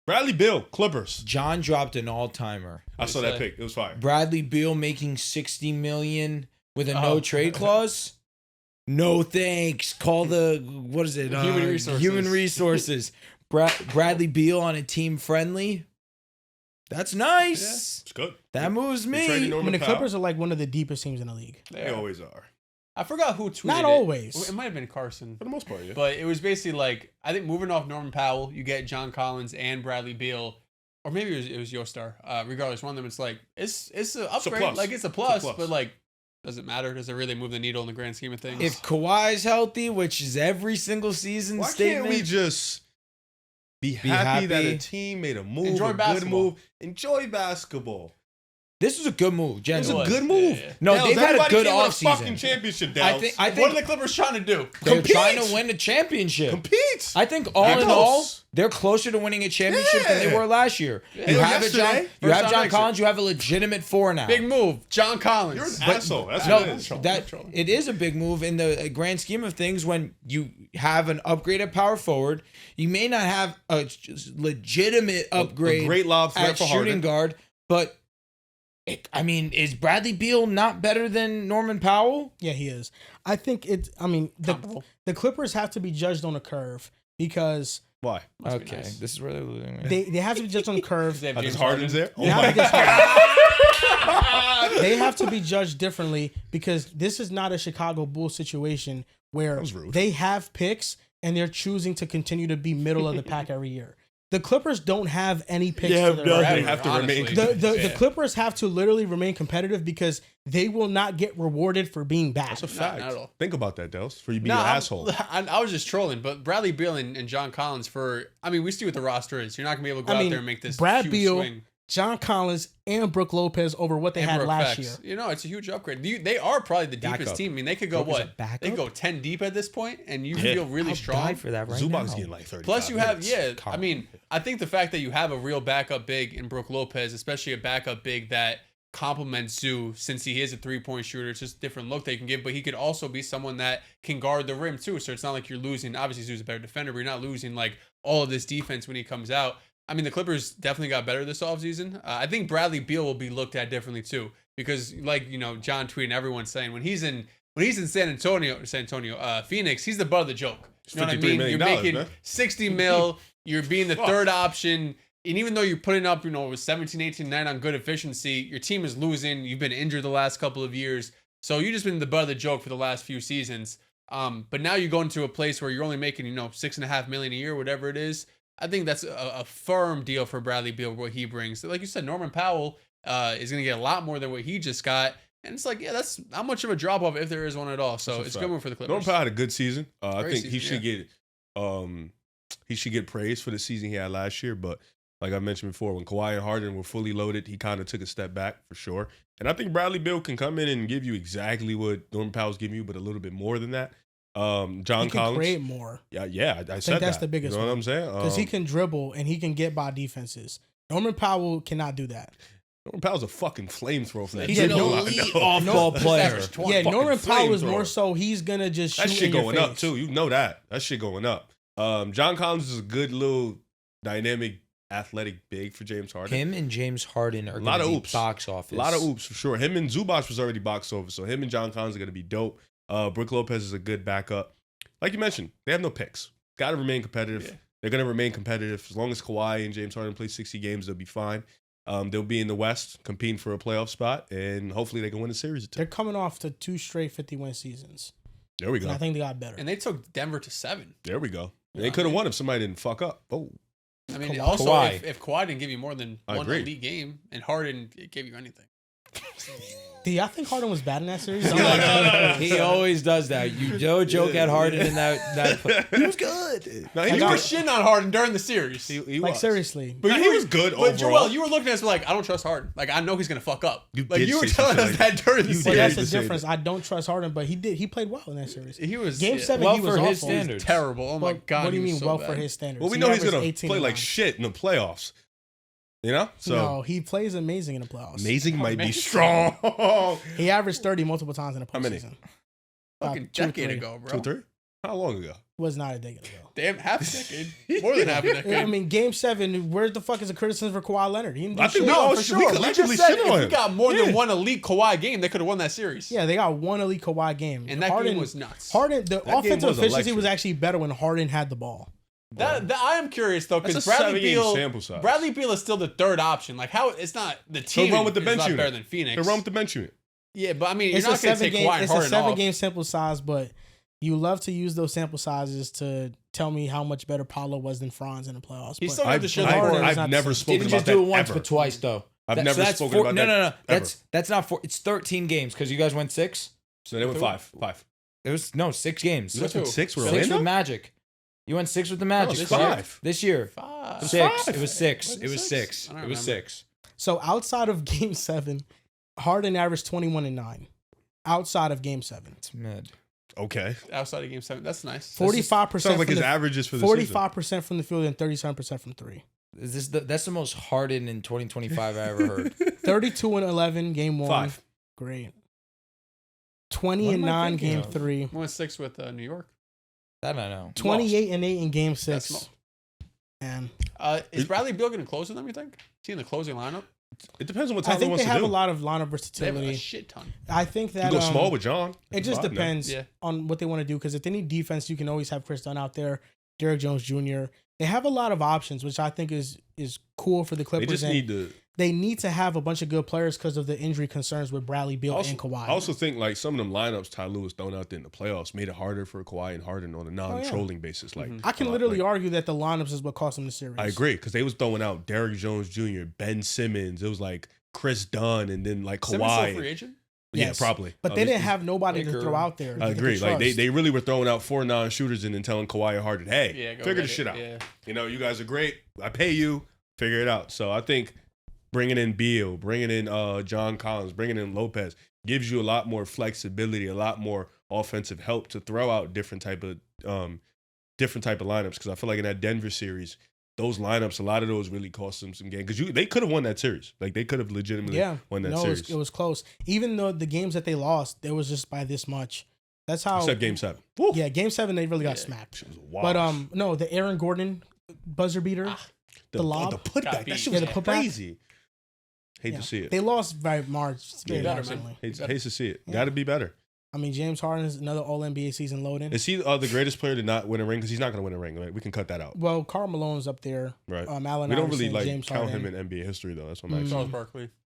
Bradley Beal, Clippers. John dropped an all-timer. I saw that pick. It was fire. Bradley Beal making $60 million with a no trade clause. No thanks. Call the what is it? Human resources. Human resources. Bradley Beal on a team friendly. That's nice. Yeah, it's good. That moves me. I mean, the Clippers are like one of the deepest teams in the league. They always are. I forgot who tweeted Not it. always. It might have been Carson. For the most part, yeah. But it was basically like, I think moving off Norman Powell, you get John Collins and Bradley Beal. Or maybe it was Yostar. Regardless, one of them, it's like, it's an upgrade. plus. Like, it's a plus. But like, does it matter? Does it really move the needle in the grand scheme of things? If Kawhi's healthy, which is every single season Why statement. can't we just be happy that a team made a move, Enjoy basketball. good move, enjoy basketball? This was a good move, It was genuinely. a good move. Yeah. No, Dales, they've had a everybody good came with offseason. Fucking championship, I Dales. think what are the Clippers trying to do? they're compete. trying to win a championship. Compete. I think all They're in all, close. they're closer to winning a championship than they Yeah. were last year. Yeah. You Well, have yesterday, you first have time John next year. Collins. You have a legitimate four now. Big move. John Collins. You're an But- asshole. That's No, what it is. that it is a big move in the grand scheme of things. When you have an upgraded power forward, you may not have a legitimate upgrade a great lob threat at for shooting Harden. guard, but is Bradley Beal not better than Norman Powell? Yeah, he is. I think it's. I mean, the Clippers have to be judged on a curve because Why? Must be Okay, nice. this is where they're losing me. they have to be judged on a curve. They have Because James Harden's there. They have, my they have to be judged differently because this is not a Chicago Bulls situation where That was rude. they have picks and they're choosing to continue to be middle of the pack every year. The Clippers don't have any picks. Yeah, to their no, right. They have to Honestly. remain. The Clippers have to literally remain competitive because they will not get rewarded for being bad. That's a fact. not at all. Think about that, Dels. For you being No, an asshole. I was just trolling, but Bradley Beal and John Collins we see what the roster is. You're not gonna be able to go out there and make this Brad huge Beal, swing. John Collins, and Brooke Lopez over what they And had Brooke last Facts. year. You know, it's a huge upgrade. They are probably the deepest Backup. team. I mean, they could go Brooke is a what? backup? They could go 10 deep at this point, and you Yeah. feel really I'll strong. die for that right Zubac's now. getting like 30. Plus, you have Come I mean, I think the fact that you have a real backup big in Brooke Lopez, especially a backup big that complements Zoo, since he is a 3-point shooter, it's just a different look they can give. But he could also be someone that can guard the rim too. So it's not like you're losing. Obviously, Zoo's a better defender, but you're not losing like all of this defense when he comes out. I mean, the Clippers definitely got better this offseason. I think Bradley Beal will be looked at differently too, because like John tweeting, everyone's saying when he's in Phoenix, he's the butt of the joke. You know what I $53 mean? million, You're making man. 60 mil. You're being the third option. And even though you're putting up, with 17, 18, 9 on good efficiency, your team is losing. You've been injured the last couple of years. So you've just been the butt of the joke for the last few seasons. But now you go into a place where you're only making, $6.5 million a year, whatever it is. I think that's a firm deal for Bradley Beal, what he brings. Like you said, Norman Powell is going to get a lot more than what he just got. And it's like, yeah, that's not much of a drop off if there is one at all. So it's a good one for the Clippers. Norman Powell had a good season. I Great think he season, should get praise for the season he had last year. But like I mentioned before, when Kawhi and Harden were fully loaded, he kind of took a step back for sure. And I think Bradley Beal can come in and give you exactly what Norman Powell's giving you, but a little bit more than that. John He can Collins, create more I think said that's that. the biggest You know what one. I'm saying? because he can dribble and he can get by defenses. Norman Powell cannot do that. Norman Powell's a fucking flamethrower for that. He's Yeah, an no, elite off-ball player. Yeah, Norman Powell is flamethrower. more so he's gonna just shoot That shit in your going face. up too. You know that. That shit going up. John Collins is a good little dynamic, athletic big for James Harden. Him and James Harden are A lot going to of be oops. box office. A lot of oops for sure. Him and Zubac was already box office, so him and John Collins are going to be dope. Brooke Lopez is a good backup. Like you mentioned, they have no picks. Got to remain competitive. Yeah. They're going to remain competitive. As long as Kawhi and James Harden play 60 games, they'll be fine. They'll be in the West competing for a playoff spot, and hopefully they can win a series or two. They're coming off to 2 straight 50-win seasons. There we And go. I think they got better. And they took Denver to 7. There we go. Yeah, They I could have mean- won if somebody didn't fuck up. Oh, I mean, Kawhi. also, Kawhi. if Kawhi didn't give you more than I one agree. elite game, and Harden gave you anything. Do y'all think Harden was bad in that series? He always does that. You joke at Harden in that. He was good. no, You he were was. shitting on Harden during the series. He like was. seriously. But he was good But overall. Joel, you were looking at us like, I don't trust Harden. Like, I know he's going to fuck up. You Like, did you were say some telling shit us like that during the You series. But did. that's to the say difference. I don't trust Harden, but he played well in that series. He was Game 7. Well he was for his awful. standards. terrible. Oh my But God. what do you he mean was so well bad. for his standards? Well, we He know he's averaged going to 18 play and like 9. shit in the playoffs. You know? So No, he plays amazing in the playoffs. amazing might be Amazing. strong. He averaged 30 multiple times in the postseason. How many? Fucking 2 or decade 3. ago, bro. 2 3? How long ago? Was not a decade ago. Damn, half a decade. More than half a decade. I mean, Game 7, where the fuck is the criticism for Kawhi Leonard? He didn't do I think shit. we all for should. We sure. We collectively just said shit on if we him. got more than one elite Kawhi game, they could have won that series. Yeah, they got one elite Kawhi game. And that game was nuts. Harden, the game offensive was efficiency electric. was actually better when Harden had the ball. That I am curious though, because That's a Bradley 7-game Beal, sample size. Bradley Beal is still the third option. Like how it's not the team. run with the is bench not unit. better than Phoenix. They run with the bench unit. Yeah, but I mean, you're It's not a going to take seven-game. Kawhi and It's a Harden off. 7-game sample size, but you love to use those sample sizes to tell me how much better Paolo was than Franz in the playoffs. He's But still going to share the Harden court. is I've not never the spoken Didn't about just that do it once, ever. but twice though. I've never that's spoken about that. No. ever. That's not four. It's 13 games because you guys went 6. So they went 5. It was 6 games. You guys went 6 with 6 Orlando? with Magic. You went 6 with the Magic. it's correct? 5. This year. 5. 6. 5. It was 6. Was it It was 6? 6. I don't It was remember. 6. So outside of Game 7, Harden averaged 21 and 9. Outside of Game 7, It's mid. Okay. Outside of Game 7, that's nice. 45%. Sounds like from his the, averages for the season. 45% from the field and 37% from three. Is this that's the most Harden in 2025 I ever heard. 32 and 11 Game 1. 5. Great. 20 What and am I 9 thinking Game of? 3. Went 6 with New York. That I know. 28 and 8 in Game 6. That's small. And Is Bradley Beal going to close with them, you think? Is he in the closing lineup? It depends on what I Tyler think wants they to have do. a lot of lineup They have a versatility. shit ton. I think that You go small with John. it just Fine, man. depends Yeah. on what they want to do. Because if they need defense, you can always have Chris Dunn out there, Derrick Jones Jr. They have a lot of options, which I think is cool for the They Clippers. just and need to. they need to have a bunch of good players because of the injury concerns with Bradley Beal and Kawhi. I also think like some of them lineups Ty Lue was thrown out there in the playoffs made it harder for Kawhi and Harden on a non-trolling basis. Like I can literally argue that the lineups is what cost them the series. I agree because they was throwing out Derrick Jones Jr., Ben Simmons. It was like Chris Dunn and then like Simmons still a Kawhi. free agent? Yeah, Yes. probably. But they didn't have nobody to Baker. throw out there. I that they agree. could Like trust. they really were throwing out 4 non-shooters and then telling Kawhi and Harden, "Hey, Yeah, go figure get the shit it. out. Yeah. You know, you guys are great. I pay you. Figure it out." So I think bringing in Beal, bringing in John Collins, bringing in Lopez gives you a lot more flexibility, a lot more offensive help to throw out different type of lineups. Because I feel like in that Denver series, those lineups, a lot of those really cost them some games. Because they could have won that series. Like they could have legitimately won that no, series. it was close. Even though the games that they lost, it was just by this much. That's how. Except Game 7. Woo! Yeah, Game 7 they really got Yeah. smacked. It was a wash. But no, the Aaron Gordon buzzer beater. the lob. the putback. Got That shit beat. was Yeah, the putback. crazy. Hate Yeah. to see it. They lost by March. Very better, marginally. man. Hates to see it. Yeah. Got to be better. I mean, James Harden is another All NBA season loading. Is he the greatest player to not win a ring? Because he's not going to win a ring. Right? We can cut that out. Well, Karl Malone's up there. Right. Allen We don't really Iverson, like James count Harden. him in NBA history though. That's what I'm Mm. actually. Charles Barkley.